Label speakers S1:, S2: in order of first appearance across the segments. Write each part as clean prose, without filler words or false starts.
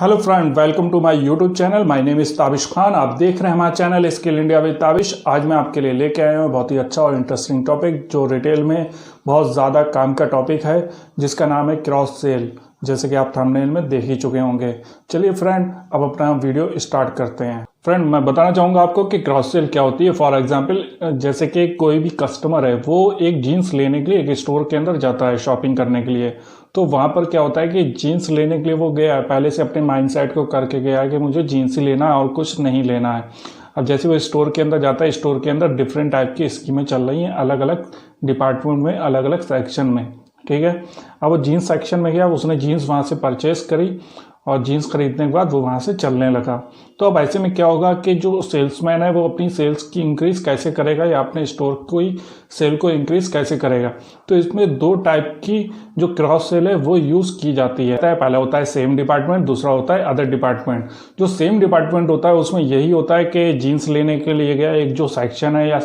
S1: Hello friend, welcome to my YouTube channel. My name is Tabish Khan. आप देख रहे हैं हमारा channel skill India with Tabish. आज मैं आपके लिए लेके आया हूँ बहुत ही अच्छा और इंटरेस्टिंग टॉपिक, जो रिटेल में बहुत ज़्यादा काम का टॉपिक है, जिसका नाम है क्रॉस सेल। जैसे कि आप थंबनेल में देख ही चुके होंगे। चलिए फ्रेंड, अब अपना वीडियो स्टार्ट करते हैं। फ्रेंड, मैं बताना चाहूँगा आपको कि क्रॉस सेल क्या होती है। फॉर एग्जांपल, जैसे कि कोई भी कस्टमर है, वो एक जीन्स लेने के लिए एक स्टोर के अंदर जाता है शॉपिंग करने के लिए। तो वहाँ पर क्या होता है कि जीन्स लेने के लिए वो गया है, पहले से अपने माइंडसेट को करके गया है कि मुझे जीन्स ही लेना है और कुछ नहीं लेना है। अब जैसे वो स्टोर के अंदर जाता है, स्टोर के अंदर डिफरेंट टाइप की स्कीमें चल रही हैं, अलग अलग डिपार्टमेंट में, अलग अलग सेक्शन में। ठीक है, अब वो जीन्स सेक्शन में गया, उसने जीन्स वहाँ से परचेस करी और जीन्स खरीदने के बाद वो वहाँ से चलने लगा। तो अब ऐसे में क्या होगा कि जो सेल्समैन है वो अपनी सेल्स की इंक्रीज कैसे करेगा या अपने स्टोर की सेल को इंक्रीज कैसे करेगा। तो इसमें दो टाइप की जो क्रॉस सेल है वो यूज़ की जाती है। पहला होता है सेम डिपार्टमेंट, दूसरा होता है अदर डिपार्टमेंट। जो सेम डिपार्टमेंट होता है उसमें यही होता है कि जीन्स लेने के लिए गया, एक जो सेक्शन है या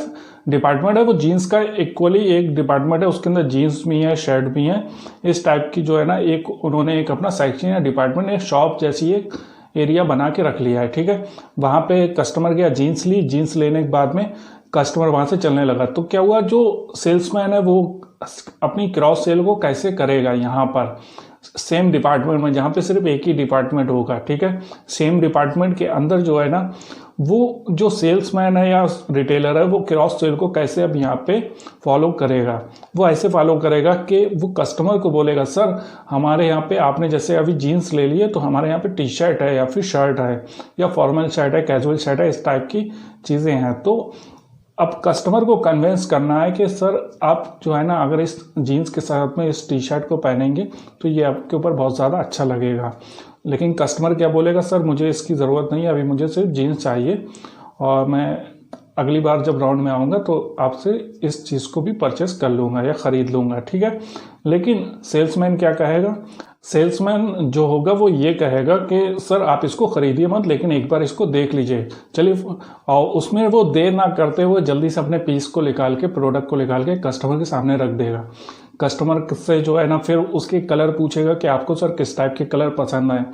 S1: डिपार्टमेंट है वो जीन्स का इक्वली एक डिपार्टमेंट है, उसके अंदर जीन्स भी है, शर्ट भी है। इस टाइप की जो है ना, एक उन्होंने एक अपना सेक्शन या डिपार्टमेंट, एक शॉप जैसी एक एरिया बना के रख लिया है। ठीक है, वहाँ पे कस्टमर गया, जीन्स ली, जीन्स लेने के बाद में कस्टमर वहाँ से चलने लगा। तो क्या हुआ, जो सेल्समैन है वो अपनी क्रॉस सेल को कैसे करेगा यहाँ पर सेम डिपार्टमेंट में, जहाँ पे सिर्फ एक ही डिपार्टमेंट होगा। ठीक है, सेम डिपार्टमेंट के अंदर जो है ना, वो जो सेल्समैन है या रिटेलर है वो क्रॉस सेल को कैसे अब यहाँ पे फॉलो करेगा। वो ऐसे फॉलो करेगा कि वो कस्टमर को बोलेगा, सर हमारे यहाँ पे आपने जैसे अभी जीन्स ले लिए, तो हमारे यहाँ पे टी शर्ट है या फिर शर्ट है या फॉर्मल शर्ट है, कैजुअल शर्ट है, इस टाइप की चीज़ें हैं। तो अब कस्टमर को कन्विंस करना है कि सर आप जो है ना, अगर इस जीन्स के साथ में इस टी शर्ट को पहनेंगे तो ये आपके ऊपर बहुत ज़्यादा अच्छा लगेगा। लेकिन कस्टमर क्या बोलेगा, सर मुझे इसकी ज़रूरत नहीं है, अभी मुझे सिर्फ जीन्स चाहिए और मैं अगली बार जब राउंड में आऊँगा तो आपसे इस चीज़ को भी परचेस कर लूँगा या ख़रीद लूँगा। ठीक है, लेकिन सेल्समैन क्या कहेगा, सेल्समैन जो होगा वो ये कहेगा कि सर आप इसको खरीदिए मत, लेकिन एक बार इसको देख लीजिए। चलिए, और उसमें वो देर ना करते हुए जल्दी से अपने पीस को निकाल के, प्रोडक्ट को निकाल के कस्टमर के सामने रख देगा। कस्टमर से जो है ना, फिर उसके कलर पूछेगा कि आपको सर किस टाइप के कलर पसंद है,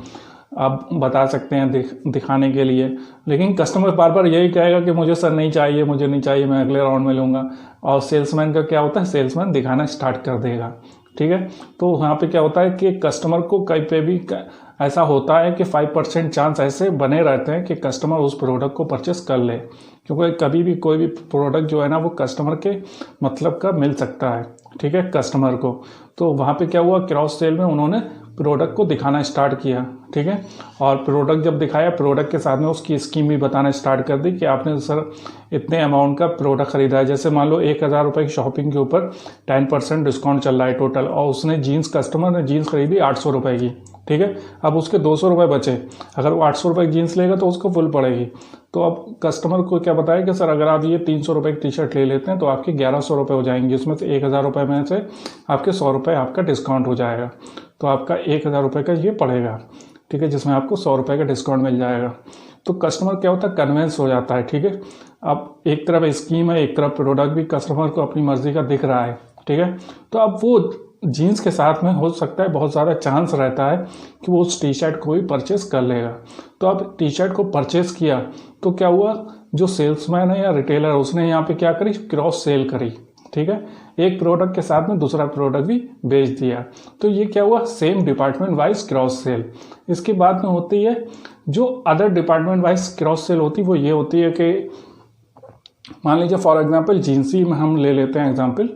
S1: आप बता सकते हैं दिखाने के लिए। लेकिन कस्टमर बार बार यही कहेगा कि मुझे सर नहीं चाहिए, मुझे नहीं चाहिए, मैं अगले राउंड में लूँगा। और सेल्समैन का क्या होता है, सेल्समैन दिखाना स्टार्ट कर देगा। ठीक है, तो वहाँ पे क्या होता है कि कस्टमर को कहीं पे भी ऐसा होता है कि 5% चांस ऐसे बने रहते हैं कि कस्टमर उस प्रोडक्ट को परचेस कर ले, क्योंकि कभी भी कोई भी प्रोडक्ट जो है ना वो कस्टमर के मतलब का मिल सकता है। ठीक है, कस्टमर को। तो वहाँ पे क्या हुआ, क्रॉस सेल में उन्होंने प्रोडक्ट को दिखाना स्टार्ट किया। ठीक है, और प्रोडक्ट जब दिखाया, प्रोडक्ट के साथ में उसकी स्कीम भी बताना स्टार्ट कर दी कि आपने सर इतने अमाउंट का प्रोडक्ट खरीदा है। जैसे मान लो 1000 रुपये की शॉपिंग के ऊपर 10% डिस्काउंट चल रहा है टोटल, और उसने कस्टमर ने जीन्स खरीदी 800 रुपये की। ठीक है, अब उसके 200 रुपये बचे। अगर वो 800 रुपये की जीन्स लेगा तो उसको फुल पड़ेगी। तो अब कस्टमर को क्या बताया कि सर अगर आप ये 300 रुपये की टी शर्ट ले लेते हैं तो आपके 1100 रुपये हो जाएंगे, जिसमें से 1000 रुपये में से आपके 100 रुपये आपका डिस्काउंट हो जाएगा। तो आपका 1000 रुपये का ये पड़ेगा। ठीक है, जिसमें आपको 100 रुपये का डिस्काउंट मिल जाएगा। तो कस्टमर क्या होता है, कन्विंस हो जाता है। ठीक है, अब एक तरफ स्कीम है, एक तरफ प्रोडक्ट भी कस्टमर को अपनी मर्जी का दिख रहा है। ठीक है, तो अब वो जीन्स के साथ में हो सकता है बहुत ज़्यादा चांस रहता है कि वो उस टी शर्ट को भी परचेस कर लेगा। तो अब टी शर्ट को परचेस किया तो क्या हुआ, जो सेल्समैन है या रिटेलर, उसने यहाँ पे क्या करी, क्रॉस सेल करी। ठीक है, एक प्रोडक्ट के साथ में दूसरा प्रोडक्ट भी बेच दिया। तो ये क्या हुआ, same department wise cross sell. इसके बाद में होती है जो other department wise cross sell होती है, वो ये होती है कि मान लीजिए फॉर एग्जांपल जीन्स ही में हम ले लेते हैं एग्जांपल।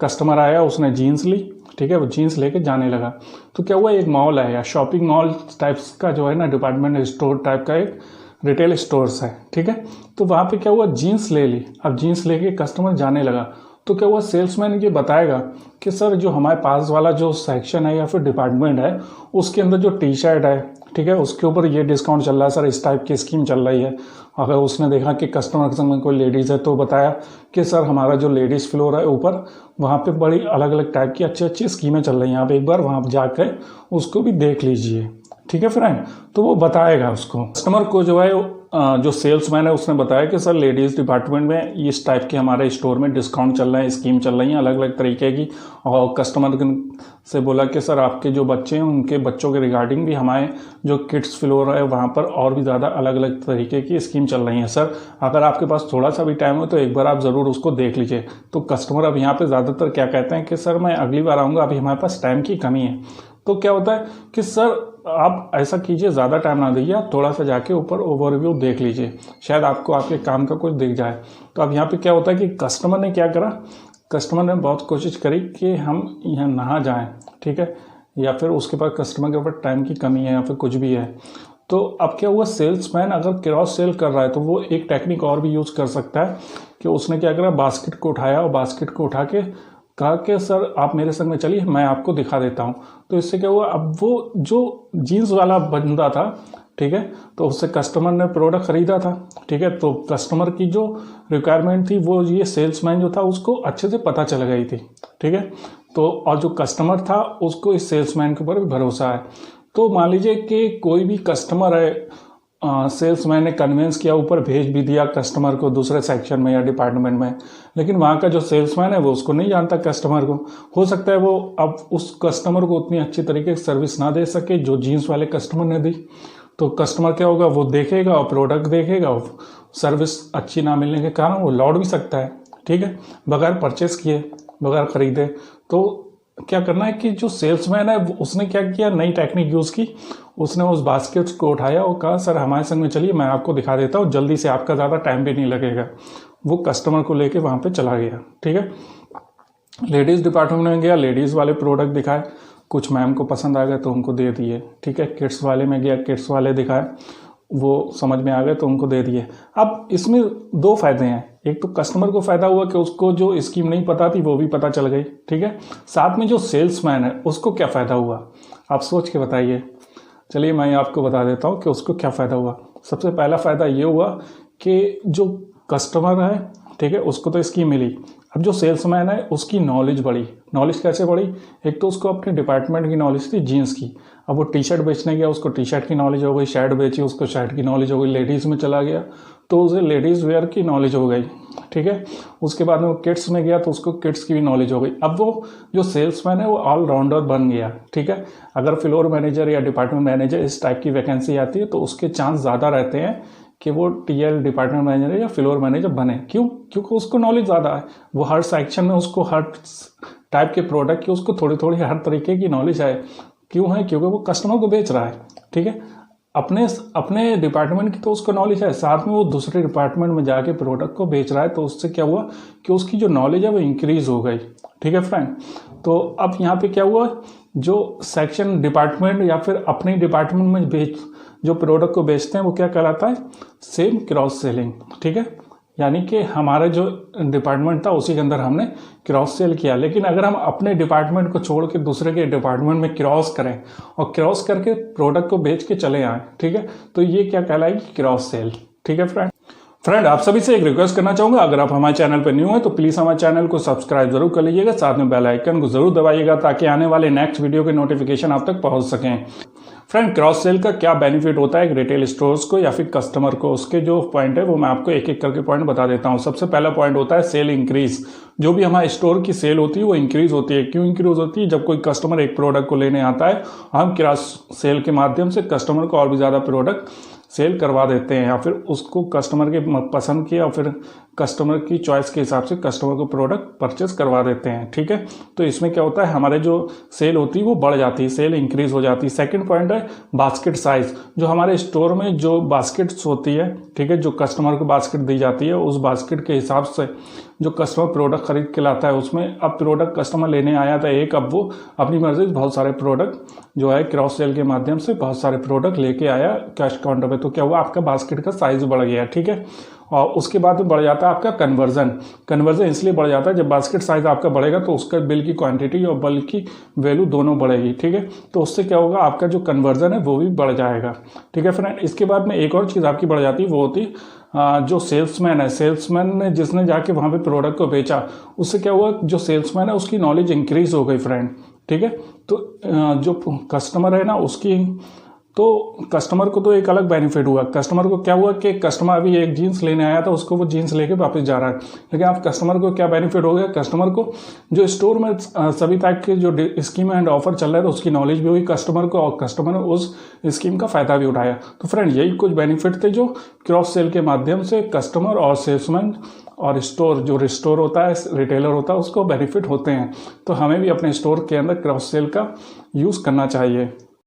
S1: कस्टमर आया, उसने जीन्स ली। ठीक है, वो जीन्स लेके जाने लगा। तो क्या हुआ, एक मॉल है या शॉपिंग मॉल टाइप्स का जो है ना, डिपार्टमेंट स्टोर टाइप का एक रिटेल स्टोर्स है। ठीक है, तो वहाँ पे क्या हुआ, जीन्स ले ली। अब जीन्स लेके कस्टमर जाने लगा। तो क्या हुआ, सेल्समैन ये बताएगा कि सर जो हमारे पास वाला जो सेक्शन है या फिर डिपार्टमेंट है, उसके अंदर जो टी शर्ट है, ठीक है, उसके ऊपर ये डिस्काउंट चल रहा है सर, इस टाइप की स्कीम चल रही है। अगर उसने देखा कि कस्टमर के संग में कोई लेडीज़ है तो बताया कि सर हमारा जो लेडीज़ फ्लोर है ऊपर, वहाँ पे बड़ी अलग अलग टाइप की अच्छी अच्छी स्कीमें चल रही हैं, आप एक बार वहाँ जाकर उसको भी देख लीजिए। ठीक है फ्रेंड, तो वो बताएगा उसको, कस्टमर को जो है जो सेल्समैन है उसने बताया कि सर लेडीज़ डिपार्टमेंट में इस टाइप के हमारे स्टोर में डिस्काउंट चल रहे हैं, स्कीम चल रही हैं अलग अलग तरीके की। और कस्टमर से बोला कि सर आपके जो बच्चे हैं उनके बच्चों के रिगार्डिंग भी हमारे जो किड्स फ्लोर है वहाँ पर और भी ज़्यादा अलग अलग तरीके की स्कीम चल रही हैं। सर अगर आपके पास थोड़ा सा भी टाइम हो तो एक बार आप ज़रूर उसको देख लीजिए। तो कस्टमर अब यहाँ पर ज़्यादातर क्या कहते हैं कि सर मैं अगली बार आऊँगा, अभी हमारे पास टाइम की कमी है। तो क्या होता है कि सर आप ऐसा कीजिए, ज़्यादा टाइम ना दीजिए, आप थोड़ा सा जाके ऊपर ओवरव्यू देख लीजिए, शायद आपको आपके काम का कुछ दिख जाए। तो अब यहाँ पे क्या होता है कि कस्टमर ने क्या करा, कस्टमर ने बहुत कोशिश करी कि हम यहाँ ना जाएं, ठीक है, या फिर उसके पास कस्टमर के ऊपर टाइम की कमी है या फिर कुछ भी है। तो अब क्या हुआ, सेल्समैन अगर क्रॉस सेल कर रहा है तो वो एक टेक्निक और भी यूज़ कर सकता है कि उसने क्या करा, बास्केट को उठाया और बास्केट को उठा के कहा कि सर आप मेरे संग में चलिए, मैं आपको दिखा देता हूँ। तो इससे क्या हुआ, अब वो जो जीन्स वाला बंदा था, ठीक है, तो उससे कस्टमर ने प्रोडक्ट ख़रीदा था, ठीक है, तो कस्टमर की जो रिक्वायरमेंट थी वो ये सेल्समैन जो था उसको अच्छे से पता चल गई थी, ठीक है। तो और जो कस्टमर था उसको इस सेल्समैन के ऊपर भी भरोसा है। तो मान लीजिए कि कोई भी कस्टमर है, सेल्समैन ने कन्वेंस किया, ऊपर भेज भी दिया कस्टमर को दूसरे सेक्शन में या डिपार्टमेंट में, लेकिन वहाँ का जो सेल्समैन है वो उसको नहीं जानता कस्टमर को। हो सकता है वो अब उस कस्टमर को उतनी अच्छी तरीके से सर्विस ना दे सके जो जीन्स वाले कस्टमर ने दी। तो कस्टमर क्या होगा, वो देखेगा और प्रोडक्ट देखेगा और सर्विस अच्छी ना मिलने के कारण वो लौट भी सकता है, ठीक है, बगैर परचेस किए, बगैर ख़रीदे। तो क्या करना है कि जो सेल्समैन है उसने क्या किया, नई टेक्निक यूज़ की, उसने उस बास्केट को उठाया और कहा सर हमारे संग में चलिए, मैं आपको दिखा देता हूँ, जल्दी से, आपका ज़्यादा टाइम भी नहीं लगेगा। वो कस्टमर को लेके वहाँ पे चला गया, ठीक है। लेडीज़ डिपार्टमेंट में गया, लेडीज़ वाले प्रोडक्ट दिखाए, कुछ मैम को पसंद आ गए तो उनको दे दिए, ठीक है। किड्स वाले में गया, किड्स वाले दिखाए, वो समझ में आ गए तो उनको दे दिए। अब इसमें दो फायदे हैं, एक तो कस्टमर को फ़ायदा हुआ कि उसको जो स्कीम नहीं पता थी वो भी पता चल गई, ठीक है। साथ में जो सेल्समैन है उसको क्या फ़ायदा हुआ, आप सोच के बताइए। चलिए मैं आपको बता देता हूँ कि उसको क्या फ़ायदा हुआ। सबसे पहला फ़ायदा ये हुआ कि जो कस्टमर है, ठीक है, उसको तो स्कीम मिली। अब जो सेल्समैन है उसकी नॉलेज बढ़ी। नॉलेज कैसे बढ़ी, एक तो उसको अपने डिपार्टमेंट की नॉलेज थी जीन्स की, अब वो टी शर्ट बेचने गया, उसको टी शर्ट की नॉलेज हो गई, शर्ट बेची उसको शर्ट की नॉलेज हो गई, लेडीज़ में चला गया तो उसे लेडीज़ वेयर की नॉलेज हो गई, ठीक है। उसके बाद में वो किड्स में गया तो उसको किड्स की भी नॉलेज हो गई। अब वो जो सेल्समैन है वो ऑलराउंडर बन गया, ठीक है। अगर फ्लोर मैनेजर या डिपार्टमेंट मैनेजर इस टाइप की वैकेंसी आती है तो उसके चांस ज़्यादा रहते हैं कि वो टीएल डिपार्टमेंट मैनेजर या फ्लोर मैनेजर बने। क्यों, क्योंकि उसको नॉलेज ज़्यादा है, वो हर सेक्शन में उसको हर टाइप के प्रोडक्ट की उसको थोड़ी थोड़ी हर तरीके की नॉलेज है। क्यों है, क्योंकि वो कस्टमर को बेच रहा है, ठीक है। अपने डिपार्टमेंट की तो उसको नॉलेज है, साथ में वो दूसरे डिपार्टमेंट में जाके प्रोडक्ट को बेच रहा है, तो उससे क्या हुआ कि उसकी जो नॉलेज है वो इंक्रीज हो गई, ठीक है फ्रेंड। तो अब यहाँ पे क्या हुआ, जो सेक्शन डिपार्टमेंट या फिर अपने डिपार्टमेंट में जो प्रोडक्ट को बेचते हैं वो क्या कहलाता है, सेम क्रॉस सेलिंग, ठीक है। यानी कि हमारा जो डिपार्टमेंट था उसी के अंदर हमने क्रॉस सेल किया। लेकिन अगर हम अपने डिपार्टमेंट को छोड़ के दूसरे के डिपार्टमेंट में क्रॉस करें और क्रॉस करके प्रोडक्ट को बेच के चले आएँ, ठीक है, तो ये क्या कहलाएगी, क्रॉस सेल, ठीक है फ्रेंड। आप सभी से एक रिक्वेस्ट करना चाहूँगा, अगर आप हमारे चैनल पर न्यू हैं तो प्लीज़ हमारे चैनल को सब्सक्राइब जरूर कर लीजिएगा, साथ में बेल आइकन को जरूर दबाइएगा ताकि आने वाले नेक्स्ट वीडियो के नोटिफिकेशन आप तक पहुँच सकें। फ्रेंड, क्रॉस सेल का क्या बेनिफिट होता है एक रिटेल स्टोर्स को या फिर कस्टमर को, उसके जो पॉइंट है वो मैं आपको एक एक करके पॉइंट बता देता हूँ। सबसे पहला पॉइंट होता है सेल इंक्रीज। जो भी हमारे स्टोर की सेल होती है वो इंक्रीज होती है। क्यों इंक्रीज होती है, जब कोई कस्टमर एक प्रोडक्ट को लेने आता है, हम क्रॉस सेल के माध्यम से कस्टमर को और भी ज़्यादा प्रोडक्ट सेल करवा देते हैं, या फिर उसको कस्टमर के पसंद की या फिर कस्टमर की चॉइस के हिसाब से कस्टमर को प्रोडक्ट परचेस करवा देते हैं, ठीक है। तो इसमें क्या होता है, हमारे जो सेल होती है वो बढ़ जाती है, सेल इंक्रीज हो जाती है। सेकंड पॉइंट है बास्केट साइज। जो हमारे स्टोर में जो बास्केट्स होती है, ठीक है, जो कस्टमर को बास्केट दी जाती है, उस बास्केट के हिसाब से जो कस्टमर प्रोडक्ट खरीद के लाता है, उसमें अब प्रोडक्ट कस्टमर लेने आया था एक, अब वो अपनी मर्जी से बहुत सारे प्रोडक्ट जो है क्रॉस सेल के माध्यम से बहुत सारे प्रोडक्ट लेके आया कैश काउंटर पे, तो क्या हुआ, आपका बास्केट का साइज बढ़ गया, ठीक है। और उसके बाद बढ़ जाता है आपका कन्वर्जन इसलिए बढ़ जाता है, जब बास्केट साइज आपका बढ़ेगा तो उसका बिल की क्वांटिटी और बिल की वैल्यू दोनों बढ़ेगी, ठीक है। तो उससे क्या होगा, आपका जो कन्वर्जन है वो भी बढ़ जाएगा, ठीक है फ्रेंड। इसके बाद में एक और चीज़ आपकी बढ़ जाती है, वो होती जो सेल्समैन है, सेल्समैन ने जिसने जाके वहाँ पे प्रोडक्ट को बेचा, उससे क्या हुआ, जो सेल्समैन है उसकी नॉलेज इंक्रीज हो गई फ्रेंड, ठीक है। तो जो कस्टमर है ना, उसकी तो कस्टमर को तो एक अलग बेनिफिट हुआ। कस्टमर को क्या हुआ कि कस्टमर अभी एक जीन्स लेने आया था, उसको वो जीन्स लेके वापस जा रहा है। लेकिन आप कस्टमर को क्या बेनिफिट हो गया, कस्टमर को जो स्टोर में सभी टाइप के जो स्कीम एंड ऑफर चल रहे थे उसकी नॉलेज भी हुई कस्टमर को, और कस्टमर ने उस स्कीम का फ़ायदा भी उठाया। तो फ्रेंड, यही कुछ बेनिफिट थे जो क्रॉस सेल के माध्यम से कस्टमर और सेल्समैन और स्टोर, जो स्टोर होता है, रिटेलर होता है, उसको बेनिफिट होते हैं। तो हमें भी अपने स्टोर के अंदर क्रॉस सेल का यूज़ करना चाहिए।